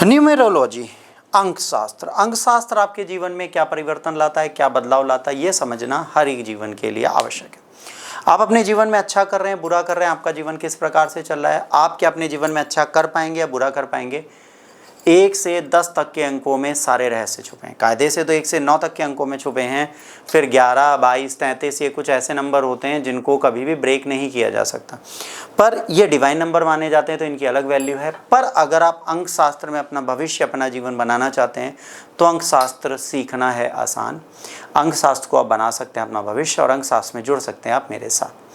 Numerology, अंकशास्त्र आपके जीवन में क्या परिवर्तन लाता है, क्या बदलाव लाता है, ये समझना हर एक जीवन के लिए आवश्यक है। आप अपने जीवन में अच्छा कर रहे हैं, बुरा कर रहे हैं, आपका जीवन किस प्रकार से चल रहा है, आप क्या अपने जीवन में अच्छा कर पाएंगे या बुरा कर पाएंगे, 1 से 10 तक के अंकों में सारे रहस्य छुपे हैं। कायदे से तो 1 से 9 तक के अंकों में छुपे हैं, फिर 11, 22, 33 ये कुछ ऐसे नंबर होते हैं जिनको कभी भी ब्रेक नहीं किया जा सकता, पर ये डिवाइन नंबर माने जाते हैं तो इनकी अलग वैल्यू है। पर अगर आप अंक शास्त्र में अपना भविष्य, अपना जीवन बनाना चाहते हैं तो अंक शास्त्र सीखना है आसान। अंक शास्त्र को आप बना सकते हैं अपना भविष्य, और अंक शास्त्र में जुड़ सकते हैं आप मेरे साथ।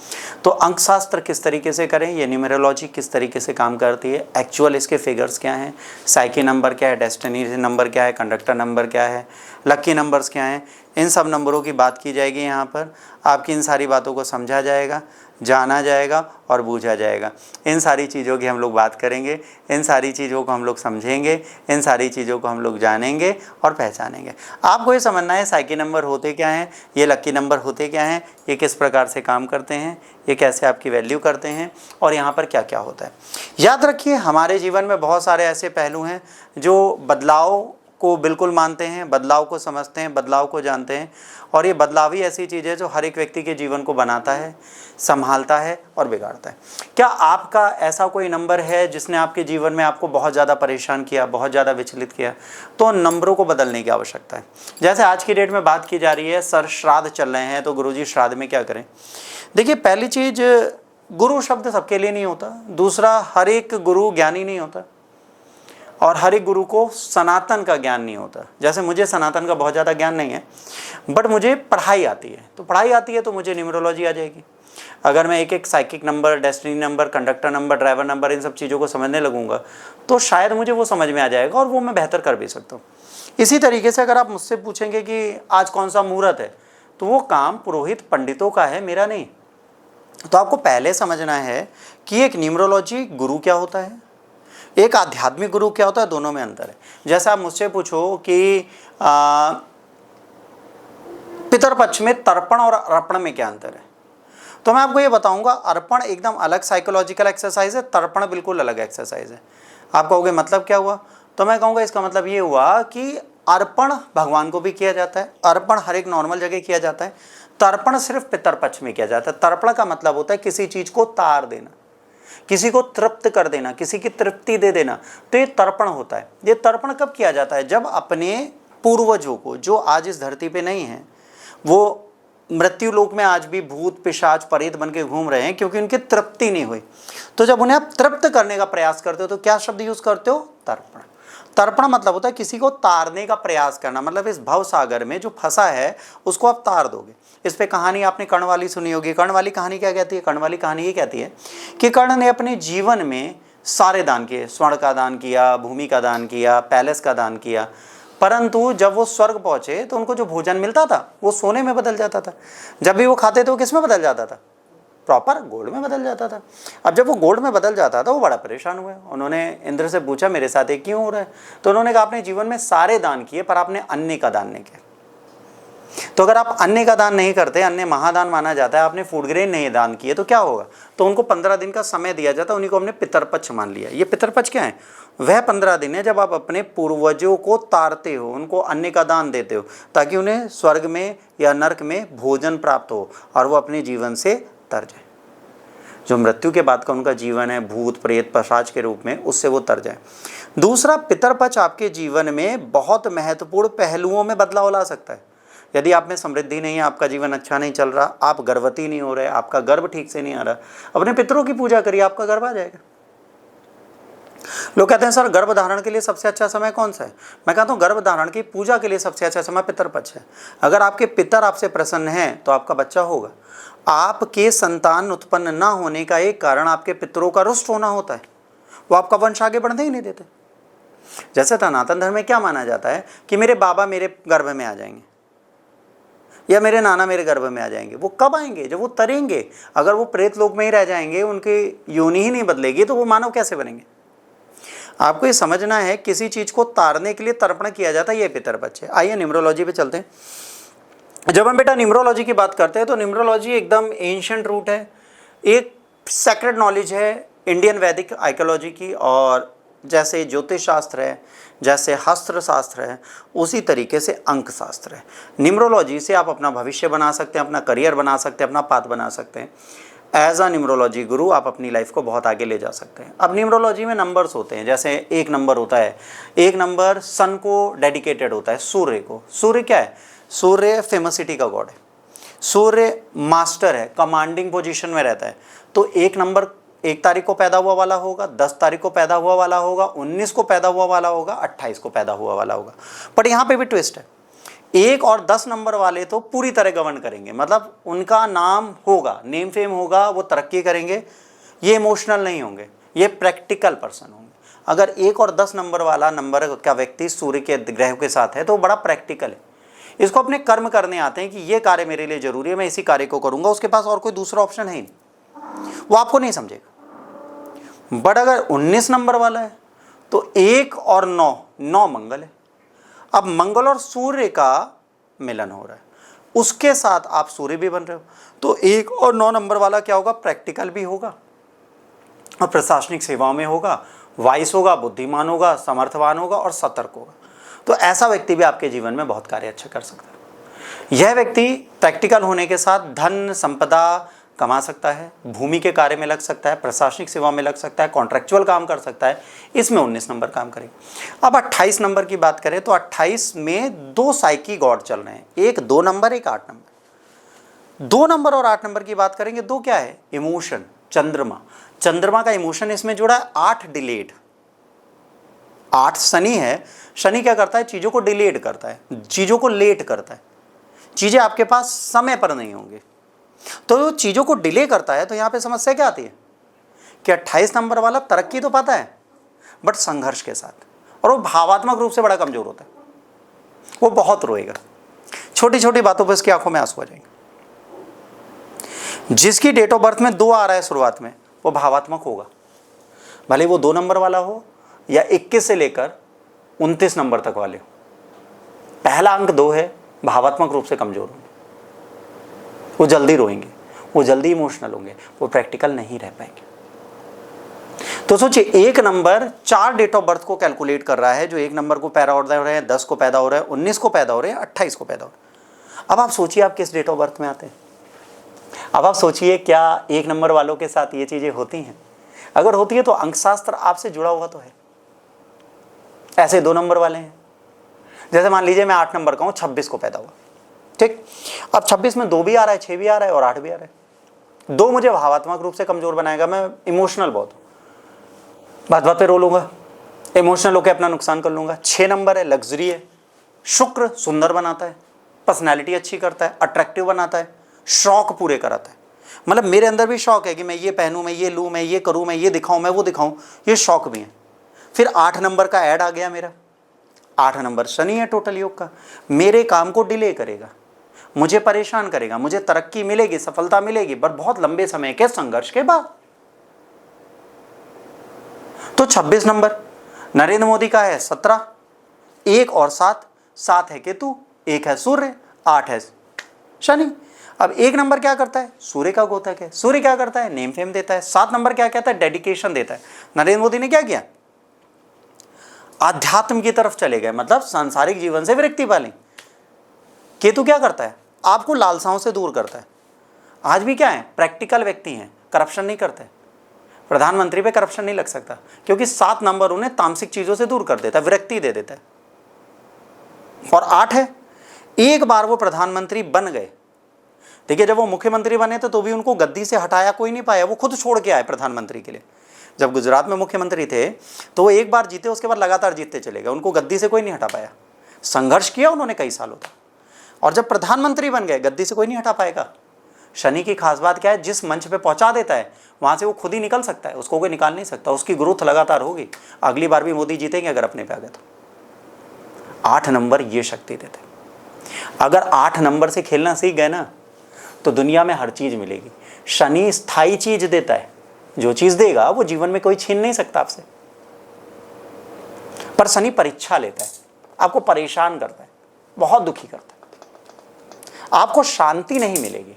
तो अंकशास्त्र किस तरीके से करें, ये न्यूमेरोलॉजी किस तरीके से काम करती है, एक्चुअल इसके फिगर्स क्या हैं, साइकी नंबर क्या है, डेस्टिनी नंबर क्या है, कंडक्टर नंबर क्या है, लकी नंबर्स क्या हैं, इन सब नंबरों की बात की जाएगी। यहाँ पर आपकी इन सारी बातों को समझा जाएगा, जाना जाएगा और बूझा जाएगा। इन सारी चीज़ों की हम लोग बात करेंगे, इन सारी चीज़ों को हम लोग समझेंगे, इन सारी चीज़ों को हम लोग जानेंगे और पहचानेंगे। आपको ये समझना है साइकी नंबर होते क्या हैं, ये लकी नंबर होते क्या हैं, ये किस प्रकार से काम करते हैं, ये कैसे आपकी वैल्यू करते हैं और यहाँ पर क्या क्या होता है। याद रखिए, हमारे जीवन में बहुत सारे ऐसे पहलू हैं जो बदलाव को बिल्कुल मानते हैं, बदलाव को समझते हैं, बदलाव को जानते हैं, और ये बदलाव ही ऐसी चीज़ है जो हर एक व्यक्ति के जीवन को बनाता है, संभालता है और बिगाड़ता है। क्या आपका ऐसा कोई नंबर है जिसने आपके जीवन में आपको बहुत ज़्यादा परेशान किया, बहुत ज़्यादा विचलित किया, तो नंबरों को बदलने की आवश्यकता है। जैसे आज की डेट में बात की जा रही है, सर श्राद्ध चल रहे हैं, तो गुरुजी श्राद्ध में क्या करें। देखिए, पहली चीज़, गुरु शब्द सबके लिए नहीं होता। दूसरा, हर एक गुरु ज्ञानी नहीं होता, और हर एक गुरु को सनातन का ज्ञान नहीं होता। जैसे मुझे सनातन का बहुत ज़्यादा ज्ञान नहीं है, बट मुझे पढ़ाई आती है, तो पढ़ाई आती है तो मुझे न्यूमेरोलॉजी आ जाएगी। अगर मैं एक एक psychic number, destiny number, conductor number, driver number, इन सब चीज़ों को समझने लगूंगा तो शायद मुझे वो समझ में आ जाएगा और वो मैं बेहतर कर भी सकता हूँ। इसी तरीके से अगर आप मुझसे पूछेंगे कि आज कौन सा मुहूर्त है, तो वो काम पुरोहित पंडितों का है, मेरा नहीं। तो आपको पहले समझना है कि एक न्यूमेरोलॉजी गुरु क्या होता है, एक आध्यात्मिक गुरु क्या होता है, दोनों में अंतर है। जैसे आप मुझसे पूछो कि पितरपक्ष में तर्पण और अर्पण में क्या अंतर है, तो मैं आपको ये बताऊंगा, अर्पण एकदम अलग साइकोलॉजिकल एक्सरसाइज है, तर्पण बिल्कुल अलग एक्सरसाइज है। आप कहोगे मतलब क्या हुआ, तो मैं कहूँगा इसका मतलब ये हुआ कि अर्पण भगवान को भी किया जाता है, अर्पण हर एक नॉर्मल जगह किया जाता है, तर्पण सिर्फ पितरपक्ष में किया जाता है। तर्पण का मतलब होता है किसी चीज़ को तार देना, किसी को तृप्त कर देना, किसी की तृप्ति दे देना, तो ये तर्पण होता है। ये तर्पण कब किया जाता है, जब अपने पूर्वजों को, जो आज इस धरती पे नहीं हैं, वो मृत्यु लोक में आज भी भूत पिशाच प्रेत बन के घूम रहे हैं क्योंकि उनकी तृप्ति नहीं हुई, तो जब उन्हें आप तृप्त करने का प्रयास करते हो तो क्या शब्द यूज करते हो, तर्पण। तर्पण मतलब होता है किसी को तारने का प्रयास करना, मतलब इस भव सागर में जो फंसा है उसको आप तार दोगे। इस पे कहानी आपने कर्ण वाली सुनी होगी। कर्ण वाली कहानी क्या कहती है, कर्ण वाली कहानी ये कहती है कि कर्ण ने अपने जीवन में सारे दान किए, स्वर्ण का दान किया, भूमि का दान किया, पैलेस का दान किया, परंतु जब वो स्वर्ग पहुंचे तो उनको जो भोजन मिलता था वो सोने में बदल जाता था। जब भी वो खाते थे वो किस में बदल जाता था, प्रॉपर गोल्ड में बदल जाता था। अब जब वो गोल्ड में बदल जाता था वो बड़ा परेशान हुए। उन्होंने इंद्र से पूछा मेरे साथ ये क्यों हो रहा है, तो उन्होंने कहा आपने जीवन में सारे दान किए पर आपने अन्न का दान नहीं किया। तो अगर आप अन्न का दान नहीं करते, अन्न महादान माना जाता है, आपने फूड ग्रेन नहीं दान किए तो क्या होगा, तो उनको 15 दिन का समय दिया जाता है, उन्हीं को हमने पितरपक्ष मान लिया। ये पितरपक्ष क्या है, वह 15 दिन है जब आप अपने पूर्वजों को तारते हो, उनको अन्न का दान देते हो ताकि उन्हें स्वर्ग में या नरक में भोजन प्राप्त हो और वो अपने जीवन से तर जाए। जो मृत्यु के बाद का उनका जीवन है भूत प्रेत पिशाच के रूप में, उससे वो तर जाए। दूसरा, पितरपक्ष आपके जीवन में बहुत महत्वपूर्ण पहलुओं में बदलाव ला सकता है। यदि आप में समृद्धि नहीं है, आपका जीवन अच्छा नहीं चल रहा, आप गर्भवती नहीं हो रहे, आपका गर्भ ठीक से नहीं आ रहा, अपने पितरों की पूजा करिए, आपका गर्भ आ जाएगा। लोग कहते हैं सर गर्भ धारण के लिए सबसे अच्छा समय कौन सा है, मैं कहता हूँ गर्भ धारण की पूजा के लिए सबसे अच्छा समय पितरपक्ष है। अगर आपके पितर आपसे प्रसन्न हैं तो आपका बच्चा होगा। आपके संतान उत्पन्न ना होने का एक कारण आपके पितरों का रुष्ट होना होता है, वो आपका वंश आगे बढ़ने ही नहीं देते। जैसे सनातन धर्म में क्या माना जाता है कि मेरे बाबा मेरे गर्भ में आ जाएंगे या मेरे नाना मेरे गर्भ में आ जाएंगे। वो कब आएंगे, जब वो तरेंगे। अगर वो प्रेत लोक में ही रह जाएंगे, उनकी योनि ही नहीं बदलेगी, तो वो मानव कैसे बनेंगे। आपको ये समझना है किसी चीज को तारने के लिए तर्पण किया जाता है, ये पितरपक्ष है। आइए न्यूमेरोलॉजी पे चलते हैं। जब हम बेटा न्यूमेरोलॉजी की बात करते हैं तो न्यूमेरोलॉजी एकदम एंशिएंट रूट है, एक सेक्रेड नॉलेज है इंडियन वैदिक आइकोलॉजी की, और जैसे ज्योतिष शास्त्र है, जैसे हस्त्र शास्त्र है, उसी तरीके से अंक शास्त्र है। न्यूमरोलॉजी से आप अपना भविष्य बना सकते हैं, अपना करियर बना सकते हैं, अपना पाथ बना सकते हैं। एज अ न्यूमरोलॉजी गुरु आप अपनी लाइफ को बहुत आगे ले जा सकते हैं। अब न्यूमरोलॉजी में नंबर्स होते हैं, जैसे एक नंबर होता है, एक नंबर सन को डेडिकेटेड होता है, सूर्य को। सूर्य क्या है? सूर्य फेमसिटी का गॉड है, सूर्य मास्टर है, कमांडिंग पोजीशन में रहता है। तो एक नंबर 1 तारीख को पैदा हुआ वाला होगा, 10 तारीख को पैदा हुआ वाला होगा, 19 को पैदा हुआ वाला होगा, 28 को पैदा हुआ वाला होगा। पर यहाँ पे भी ट्विस्ट है, 1 और 10 नंबर वाले तो पूरी तरह गवर्न करेंगे, मतलब उनका नाम होगा, नेम फेम होगा, वो तरक्की करेंगे। ये इमोशनल नहीं होंगे, ये प्रैक्टिकल पर्सन होंगे। अगर 1 और 10 नंबर वाला नंबर का व्यक्ति सूर्य के ग्रह के साथ है तो बड़ा प्रैक्टिकल है, इसको अपने कर्म करने आते हैं कि ये कार्य मेरे लिए जरूरी है, मैं इसी कार्य को करूंगा, उसके पास और कोई दूसरा ऑप्शन है ही नहीं, वो आपको नहीं समझेगा। बट अगर 19 नंबर वाला है तो 1 और 9 मंगल है। अब मंगल और सूर्य का मिलन हो रहा है, उसके साथ आप सूर्य भी बन रहे हो, तो 1 और 9 नंबर वाला क्या होगा? प्रैक्टिकल भी होगा और प्रशासनिक सेवाओं में होगा, वाइस होगा, बुद्धिमान होगा, समर्थवान होगा और सतर्क होगा। तो ऐसा व्यक्ति भी आपके जीवन में बहुत कार्य अच्छा कर सकता है। यह व्यक्ति प्रैक्टिकल होने के साथ धन संपदा कमा सकता है, भूमि के कार्य में लग सकता है, प्रशासनिक सेवा में लग सकता है, कॉन्ट्रैक्चुअल काम कर सकता है। इसमें 19 नंबर काम करेगा। अब 28 नंबर की बात करें तो 28 में 2 साइकी गॉड चल रहे हैं, एक 2 नंबर, एक 8 नंबर। 2 नंबर और 8 नंबर की बात करेंगे, 2 क्या है? इमोशन, चंद्रमा। चंद्रमा का इमोशन इसमें जुड़ा है। 8 डिलेड, 8 शनि है। शनि क्या करता है? चीज़ों को डिलेड करता है, चीज़ों को लेट करता है, चीज़ें आपके पास समय पर नहीं होंगी, तो चीज़ों को डिले करता है। तो यहाँ पे समस्या क्या आती है कि 28 नंबर वाला तरक्की तो पाता है बट संघर्ष के साथ, और वो भावात्मक रूप से बड़ा कमज़ोर होता है, वो बहुत रोएगा, छोटी छोटी बातों पर इसकी आंखों में आंसू आ जाएंगे। जिसकी डेट ऑफ बर्थ में 2 आ रहा है शुरुआत में, वो भावात्मक होगा, भले वो 2 नंबर वाला हो या 21 से लेकर 29 नंबर तक वाले हो। पहला अंक 2 है, भावात्मक रूप से कमज़ोर होंगे, वो जल्दी रोएंगे, वो जल्दी इमोशनल होंगे, वो प्रैक्टिकल नहीं रह पाएंगे। तो सोचिए, 1 नंबर 4 डेट ऑफ बर्थ को कैलकुलेट कर रहा है, जो 1 नंबर को पैदा हो रहे हैं, 10 को पैदा हो रहे हैं, 19 को पैदा हो रहे हैं, 28 को पैदा हो रहे हैं। अब आप सोचिए आप किस डेट ऑफ बर्थ में आते हैं। अब आप सोचिए क्या 1 नंबर वालों के साथ ये चीज़ें होती हैं? अगर होती है तो अंकशास्त्र आपसे जुड़ा हुआ तो है। ऐसे 2 नंबर वाले हैं, जैसे मान लीजिए मैं 8 नंबर का हूँ, 26 को पैदा हुआ, ठीक। अब 26 में 2 भी आ रहा है, 6 भी आ रहा है और 8 भी आ रहा है। 2 मुझे भावात्मक रूप से कमजोर बनाएगा, मैं इमोशनल बहुत हूँ, बात बात पे रो लूंगा, इमोशनल होकर अपना नुकसान कर लूंगा। 6 नंबर है, लग्जरी है, शुक्र सुंदर बनाता है, पर्सनैलिटी अच्छी करता है, अट्रैक्टिव बनाता है, शौक पूरे कराता है। मतलब मेरे अंदर भी शौक है कि मैं ये पहनूं, मैं ये लूँ, मैं ये करूँ, मैं ये दिखाऊँ, मैं वो दिखाऊँ, ये शौक भी है। फिर 8 नंबर का ऐड आ गया मेरा। 8 नंबर शनि है टोटल योग का, मेरे काम को डिले करेगा, मुझे परेशान करेगा, मुझे तरक्की मिलेगी, सफलता मिलेगी, पर बहुत लंबे समय के संघर्ष के बाद। तो 26 नंबर नरेंद्र मोदी का है 17, 1 और 7, 7 है केतु, 1 है सूर्य, 8 है शनि। अब 1 नंबर क्या करता है? सूर्य का गोतक है। सूर्य क्या करता है? नेम फेम देता है। 7 नंबर क्या कहता है? डेडिकेशन देता है। नरेंद्र मोदी ने क्या किया? आध्यात्म की तरफ चले गए, मतलब सांसारिक जीवन से विरक्ति पाली। केतु क्या करता है? आपको लालसाओं से दूर करता है। आज भी क्या है? प्रैक्टिकल व्यक्ति हैं, करप्शन नहीं करते। प्रधानमंत्री पे करप्शन नहीं लग सकता, क्योंकि 7 नंबर उन्हें तामसिक चीजों से दूर कर देता है, विरक्ति दे देता है। और 8 है, एक बार वो प्रधानमंत्री बन गए, देखिए जब वो मुख्यमंत्री बने थे तो भी उनको गद्दी से हटाया कोई नहीं पाया, वो खुद छोड़ के आए प्रधानमंत्री के लिए। जब गुजरात में मुख्यमंत्री थे तो वो एक बार जीते, उसके बाद लगातार जीतते चले गए, उनको गद्दी से कोई नहीं हटा पाया। संघर्ष किया उन्होंने कई सालों तक, और जब प्रधानमंत्री बन गए गद्दी से कोई नहीं हटा पाएगा। शनि की खास बात क्या है? जिस मंच पे पहुंचा देता है वहां से वो खुद ही निकल सकता है, उसको कोई निकाल नहीं सकता, उसकी ग्रोथ लगातार होगी। अगली बार भी मोदी जीतेंगे अगर अपने पे आ गए तो। 8 नंबर ये शक्ति देते हैं। अगर 8 नंबर से खेलना सीख गए ना तो दुनिया में हर चीज मिलेगी। शनि स्थायी चीज देता है, जो चीज देगा वो जीवन में कोई छीन नहीं सकता आपसे। पर शनि परीक्षा लेता है, आपको परेशान करता है, बहुत दुखी करता है, आपको शांति नहीं मिलेगी।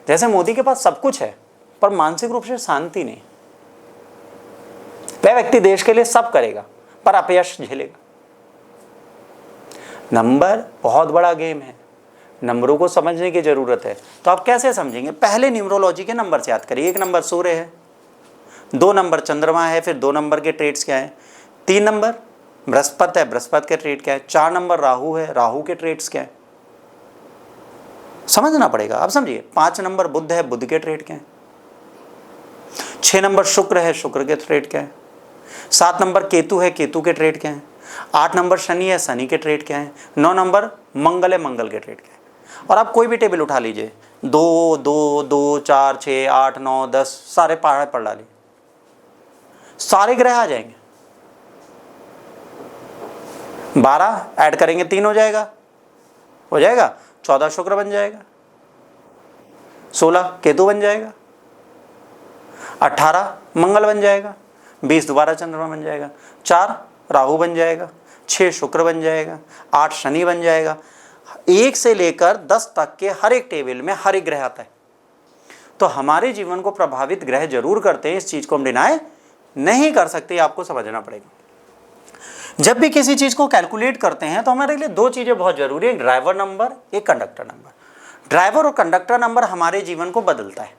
जैसे मोदी के पास सब कुछ है पर मानसिक रूप से शांति नहीं। वह व्यक्ति देश के लिए सब करेगा पर अपयश झेलेगा। नंबर बहुत बड़ा गेम है, नंबरों को समझने की जरूरत है। तो आप कैसे समझेंगे? पहले न्यूमरोलॉजी के नंबर से याद करिए। 1 नंबर सूर्य है, 2 नंबर चंद्रमा है, फिर 2 नंबर के ट्रेड्स क्या है, 3 नंबर बृहस्पति है, बृहस्पति के ट्रेड क्या है, 4 नंबर राहु है, राहु के ट्रेड्स क्या है, समझना पड़ेगा। आप समझिए। 5 नंबर बुध है, बुध के ट्रेड क्या है, 6 नंबर शुक्र है, शुक्र के ट्रेड क्या है, 7 नंबर केतु है, केतु के ट्रेड क्या है, 8 नंबर शनि है, शनि के ट्रेड क्या है, 9 नंबर मंगल है, मंगल के ट्रेड क्या है। और आप कोई भी टेबल उठा लीजिए, 2 2 2 4 6 8 9 10 सारे पहाड़ पढ़ डालिए, सारे ग्रह आ जाएंगे। 12 ऐड करेंगे 3 हो जाएगा, 14 शुक्र बन जाएगा, 16 केतु बन जाएगा, 18 मंगल बन जाएगा, 20 दोबारा चंद्रमा बन जाएगा, 4 राहु बन जाएगा, 6 शुक्र बन जाएगा, 8 शनि बन जाएगा। 1 से लेकर 10 तक के हर एक टेबल में हर एक ग्रह आता है। तो हमारे जीवन को प्रभावित ग्रह जरूर करते हैं, इस चीज को हम डिनाई नहीं कर सकते, आपको समझना पड़ेगा। जब भी किसी चीज को कैलकुलेट करते हैं तो हमारे लिए 2 चीजें बहुत जरूरी है, ड्राइवर नंबर, एक कंडक्टर नंबर। ड्राइवर और कंडक्टर नंबर हमारे जीवन को बदलता है।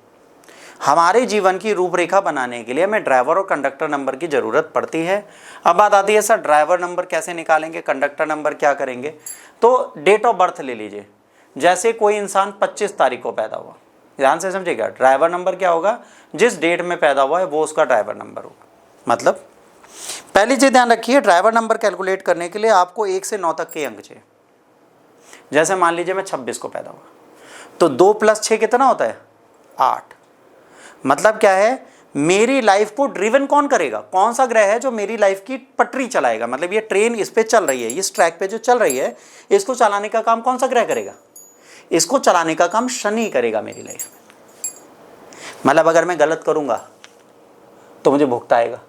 हमारे जीवन की रूपरेखा बनाने के लिए हमें ड्राइवर और कंडक्टर नंबर की जरूरत पड़ती है। अब बात आती है सर ड्राइवर नंबर कैसे निकालेंगे, कंडक्टर नंबर क्या करेंगे? तो डेट ऑफ बर्थ ले लीजिए। जैसे कोई इंसान 25 तारीख को पैदा हुआ, ध्यान से समझिएगा, ड्राइवर नंबर क्या होगा? जिस डेट में पैदा हुआ है वो उसका ड्राइवर नंबर होगा। मतलब पहली चीज ध्यान रखिए, ड्राइवर नंबर कैलकुलेट करने के लिए आपको 1 से 9 तक के अंक चाहिए। जैसे मान लीजिए मैं 26 को पैदा हुआ, तो 2 + 6 कितना होता है? 8। मतलब क्या है? मेरी लाइफ को ड्रिवन कौन करेगा? कौन सा ग्रह है जो मेरी लाइफ की पटरी चलाएगा? मतलब ये ट्रेन इस पे चल रही है, इस ट्रैक पे जो चल रही है, इसको चलाने का काम कौन सा ग्रह करेगा? इसको चलाने का काम शनि करेगा मेरी लाइफ में। मतलब अगर मैं गलत करूंगा तो मुझे भुगताएगा,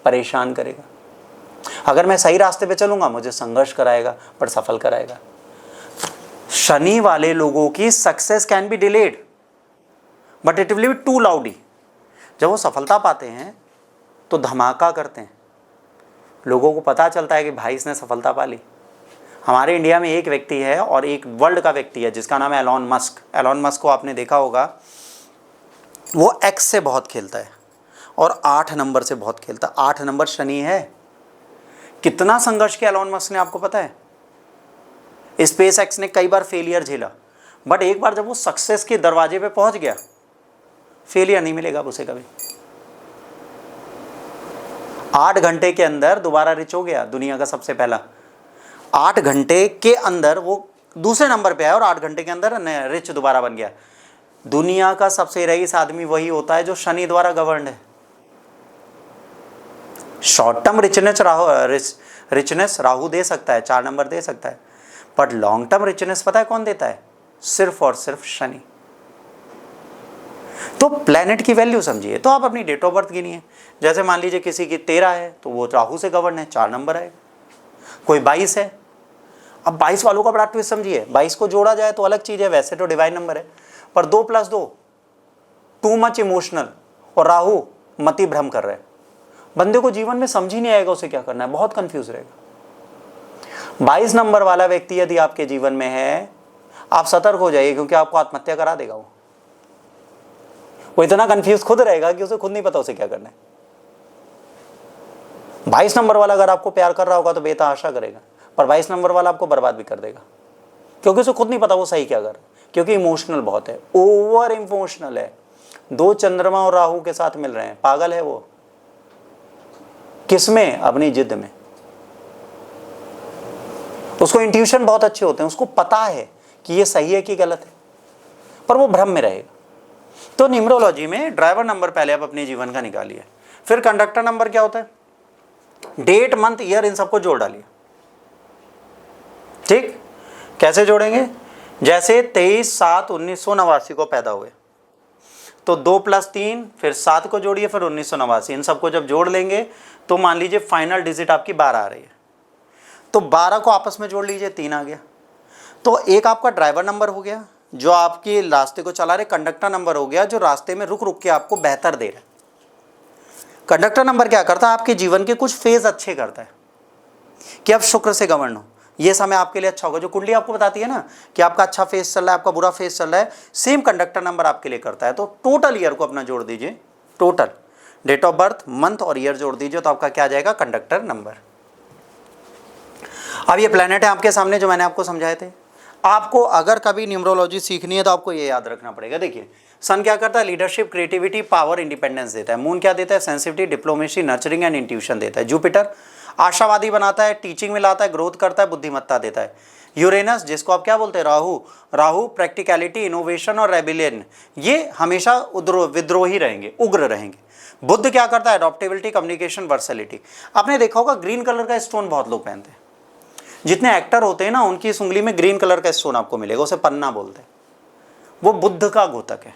परेशान करेगा। अगर मैं सही रास्ते पे चलूंगा मुझे संघर्ष कराएगा पर सफल कराएगा। शनि वाले लोगों की success can be delayed but it will be too लाउडी। जब वो सफलता पाते हैं तो धमाका करते हैं, लोगों को पता चलता है कि भाई इसने सफलता पा ली। हमारे इंडिया में एक व्यक्ति है और एक वर्ल्ड का व्यक्ति है जिसका नाम है एलॉन मस्क। एलॉन मस्क को आपने देखा होगा, वो एक्स से बहुत खेलता है और 8 नंबर से बहुत खेलता है। 8 नंबर शनि है। कितना संघर्ष किया एलॉन मस्क ने, आपको पता है? स्पेस एक्स ने कई बार फेलियर झेला, बट एक बार जब वो सक्सेस के दरवाजे पे पहुंच गया, फेलियर नहीं मिलेगा उसे कभी। 8 घंटे के अंदर दोबारा रिच हो गया, दुनिया का सबसे पहला। 8 घंटे के अंदर वो दूसरे नंबर पे आया और 8 घंटे के अंदर रिच दोबारा बन गया। दुनिया का सबसे रईस आदमी वही होता है जो शनि द्वारा गवर्नड है। शॉर्ट टर्म रिचनेस राहु दे सकता है, 4 नंबर दे सकता है, बट लॉन्ग टर्म रिचनेस पता है कौन देता है? सिर्फ और सिर्फ शनि। तो प्लेनेट की वैल्यू समझिए। तो आप अपनी डेट ऑफ बर्थ गिनिए। जैसे मान लीजिए किसी की 13 है तो वो राहु से गवर्न है, 4 नंबर आएगा। कोई 22 है, अब 22 वालों का बड़ा ट्विस्ट समझिए। 22 को जोड़ा जाए तो अलग चीज है, वैसे तो डिवाइन नंबर है, पर 2 + 2 टू मच इमोशनल, और राहु मति भ्रम कर रहे हैं। बंदे को जीवन में समझ ही नहीं आएगा उसे क्या करना है, बहुत कंफ्यूज रहेगा। 22 नंबर वाला व्यक्ति यदि आपके जीवन में है, आप सतर्क हो जाइए, क्योंकि आपको आत्महत्या करा देगा। वो इतना कंफ्यूज खुद रहेगा कि उसे खुद नहीं पता उसे क्या करना है। 22 नंबर वाला अगर आपको प्यार कर रहा होगा तो बेतहाशा करेगा, पर 22 नंबर वाला आपको बर्बाद भी कर देगा, क्योंकि उसे खुद नहीं पता वो सही क्या कर, क्योंकि इमोशनल बहुत है, ओवर इमोशनल है। 2 चंद्रमा और राहु के साथ मिल रहे हैं, पागल है वो। किसमें? अपनी जिद में। उसको इंट्यूशन बहुत अच्छे होते हैं, उसको पता है कि ये सही है कि गलत है, पर वो भ्रम में रहेगा। तो न्यूमरोलॉजी में ड्राइवर नंबर पहले आप अपने जीवन का निकालिए। फिर कंडक्टर नंबर क्या होता है? डेट, मंथ, ईयर, इन सबको जोड़ डालिए। ठीक, कैसे जोड़ेंगे? जैसे 23/7/1989 को पैदा हुए तो 2 + 3 फिर 7 को जोड़िए, फिर 1989, इन सबको जब जोड़ लेंगे तो मान लीजिए फाइनल डिजिट आपकी 12 आ रही है, तो 12 को आपस में जोड़ लीजिए, 3 आ गया। तो एक आपका ड्राइवर नंबर हो गया जो आपके रास्ते को चला रहे, कंडक्टर नंबर हो गया जो रास्ते में रुक रुक के आपको बेहतर दे रहा है। कंडक्टर नंबर क्या करता है? आपके जीवन के कुछ फेज अच्छे करता है। कि अब शुक्र से गवर्न हो, ये समय आपके लिए अच्छा होगा। जो कुंडली आपको बताती है ना कि आपका अच्छा फेस चल रहा है, आपका बुरा फेस चल रहा है, सेम कंडक्टर नंबर आपके लिए करता है। तो टोटल ईयर को अपना जोड़ दीजिए, total date of birth, month और ईयर जोड़ दीजिए, तो आपका क्या आ जाएगा, कंडक्टर नंबर। अब ये प्लेनेट है आपके सामने जो मैंने आपको समझाए थे। आपको अगर कभी न्यूमरोलॉजी सीखनी है तो आपको ये याद रखना पड़ेगा। देखिए सन क्या करता है, लीडरशिप, क्रिएटिविटी, पावर, इंडिपेंडेंस देता है। मून क्या देता है, sensitivity, diplomacy, nurturing and intuition देता है। जुपिटर आशावादी बनाता है, टीचिंग में लाता है, ग्रोथ करता है, बुद्धिमत्ता देता है। यूरेनस जिसको आप क्या बोलते हैं, राहु प्रैक्टिकलिटी, इनोवेशन और रेबिलियन, ये हमेशा विद्रोही रहेंगे, उग्र रहेंगे। बुद्ध क्या करता है, अडॉप्टेबिलिटी, कम्युनिकेशन, वर्सैलिटी। आपने देखा होगा ग्रीन कलर का स्टोन बहुत लोग पहनते हैं, जितने एक्टर होते हैं ना उनकी इस उंगली में ग्रीन कलर का स्टोन आपको मिलेगा, उसे पन्ना बोलते हैं, वो बुद्ध का घोतक है।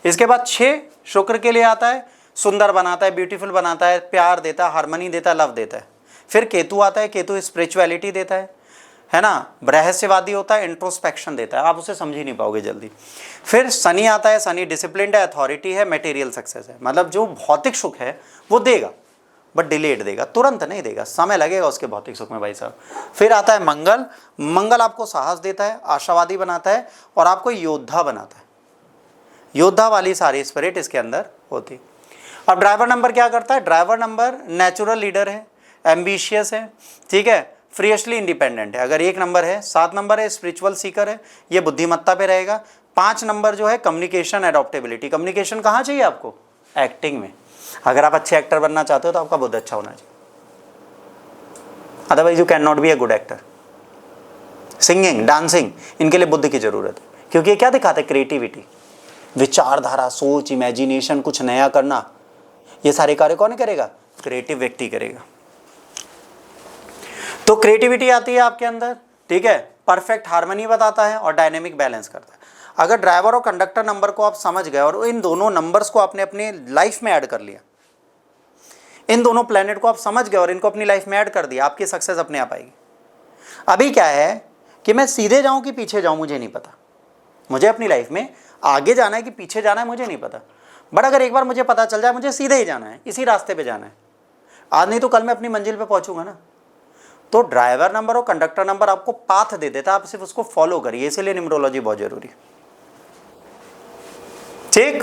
इसके बाद 6 शुक्र के लिए आता है, सुंदर बनाता है, ब्यूटीफुल बनाता है, प्यार देता है, हार्मनी देता है, लव देता है। फिर केतु आता है, केतु स्पिरिचुअलिटी देता है ना, रहस्यवादी होता है, इंट्रोस्पेक्शन देता है, आप उसे समझ ही नहीं पाओगे जल्दी। फिर शनि आता है, शनि डिसिप्लिन है, अथॉरिटी है, मटेरियल सक्सेस है, मतलब जो भौतिक सुख है वो देगा बट डिलेड देगा, तुरंत नहीं देगा, समय लगेगा उसके भौतिक सुख में भाई साहब। फिर आता है मंगल, मंगल आपको साहस देता है, आशावादी बनाता है और आपको योद्धा बनाता है, योद्धा वाली सारी स्पिरिट इसके अंदर होती। अब ड्राइवर नंबर क्या करता है, ड्राइवर नंबर नेचुरल लीडर है, एम्बिशियस है, ठीक है, फ्रीएस्टली इंडिपेंडेंट है। अगर 1 नंबर है, 7 नंबर है, स्पिरिचुअल सीकर है, ये बुद्धिमत्ता पे रहेगा। 5 नंबर जो है कम्युनिकेशन, एडॉप्टेबिलिटी। कम्युनिकेशन कहाँ चाहिए आपको, एक्टिंग में। अगर आप अच्छे एक्टर बनना चाहते हो तो आपका बुद्ध अच्छा होना चाहिए, otherwise you can not be a good actor. Singing, dancing, इनके लिए बुद्ध की जरूरत है, क्योंकि ये क्या दिखाते हैं, क्रिएटिविटी, विचारधारा, सोच, इमेजिनेशन, कुछ नया करना। ये सारे कार्य कौन करेगा, क्रिएटिव व्यक्ति करेगा। तो क्रिएटिविटी आती है आपके अंदर, ठीक है, परफेक्ट हार्मनी बताता है और डायनेमिक बैलेंस करता है। अगर ड्राइवर और कंडक्टर नंबर को आप समझ गए और इन दोनों नंबर्स को आपने अपने लाइफ में ऐड कर लिया, इन दोनों प्लेनेट को आप समझ गए और इनको अपनी लाइफ में ऐड कर दिया, आपकी सक्सेस अपने आप आएगी। अभी क्या है कि मैं सीधे जाऊं कि पीछे जाऊं मुझे नहीं पता, मुझे अपनी लाइफ में आगे जाना है कि पीछे जाना है मुझे नहीं पता, बट अगर एक बार मुझे पता चल जाए मुझे सीधे ही जाना है, इसी रास्ते पे जाना है, आज नहीं तो कल मैं अपनी मंजिल पे पहुंचूंगा ना। तो ड्राइवर नंबर और कंडक्टर नंबर आपको पाथ दे देता है, आप सिर्फ उसको फॉलो करिए, इसलिए न्यूमरोलॉजी बहुत जरूरी है, ठीक।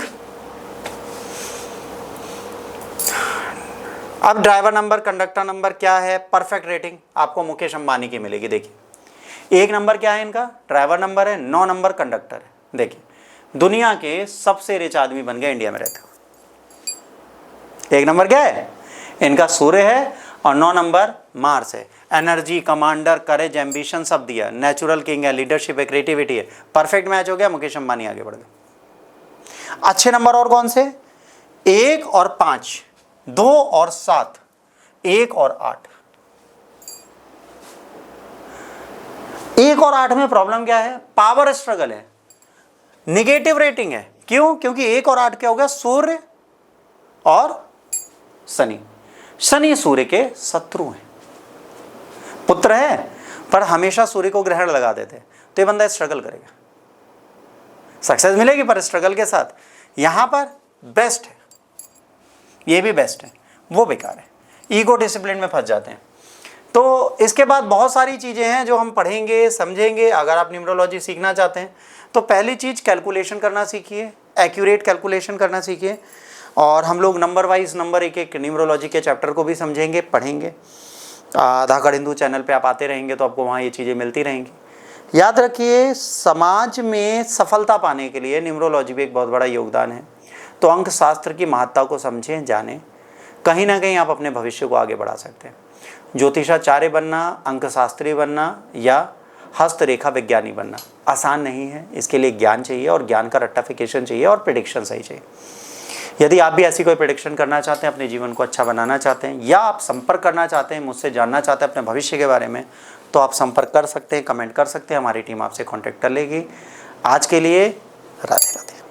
अब ड्राइवर नंबर, कंडक्टर नंबर क्या है, परफेक्ट रेटिंग आपको मुकेश अंबानी की मिलेगी। देखिए 1 नंबर क्या है इनका, ड्राइवर नंबर है, 9 नंबर कंडक्टर है। देखिए दुनिया के सबसे रिच आदमी बन गए इंडिया में रहते हो। 1 नंबर क्या है इनका, सूर्य है, और 9 नंबर मार्स है। एनर्जी, कमांडर, करेज, एम्बिशन सब दिया, नेचुरल किंग है, लीडरशिप है, क्रिएटिविटी है, परफेक्ट मैच हो गया, मुकेश अंबानी आगे बढ़ गए। अच्छे नंबर और कौन से, 1 और 5, 2 और 7, 1 और 8। 1 और 8 में प्रॉब्लम क्या है, पावर स्ट्रगल है, निगेटिव रेटिंग है। क्यों, क्योंकि 1 और 8 क्या हो गया, सूर्य और शनि। शनि सूर्य के शत्रु हैं, पुत्र है पर हमेशा सूर्य को ग्रहण लगा देते हैं, तो ये बंदा स्ट्रगल करेगा, सक्सेस मिलेगी पर स्ट्रगल के साथ। यहां पर बेस्ट है, ये भी बेस्ट है, वो बेकार है, ईगो डिसिप्लिन में फंस जाते हैं। तो इसके बाद बहुत सारी चीज़ें हैं जो हम पढ़ेंगे, समझेंगे। अगर आप न्यूमरोलॉजी सीखना चाहते हैं तो पहली चीज़ कैलकुलेशन करना सीखिए, एक्यूरेट कैलकुलेशन करना सीखिए। और हम लोग नंबर वाइज नंबर एक एक न्यूमरोलॉजी के चैप्टर को भी समझेंगे, पढ़ेंगे। धाकड़ हिंदू चैनल पे आप आते रहेंगे तो आपको वहाँ ये चीज़ें मिलती रहेंगी। याद रखिए समाज में सफलता पाने के लिए न्यूमरोलॉजी भी एक बहुत बड़ा योगदान है। तो अंक शास्त्र की महत्ता को समझें, जानें, कहीं ना कहीं आप अपने भविष्य को आगे बढ़ा सकते हैं। ज्योतिषाचार्य बनना, अंक शास्त्री बनना या हस्तरेखा विज्ञानी बनना आसान नहीं है, इसके लिए ज्ञान चाहिए और ज्ञान का रट्टाफिकेशन चाहिए और प्रेडिक्शन सही चाहिए। यदि आप भी ऐसी कोई प्रेडिक्शन करना चाहते हैं, अपने जीवन को अच्छा बनाना चाहते हैं, या आप संपर्क करना चाहते हैं, मुझसे जानना चाहते हैं अपने भविष्य के बारे में, तो आप संपर्क कर सकते हैं, कमेंट कर सकते हैं, हमारी टीम आपसे कांटेक्ट कर लेगी। आज के लिए राधे राधे।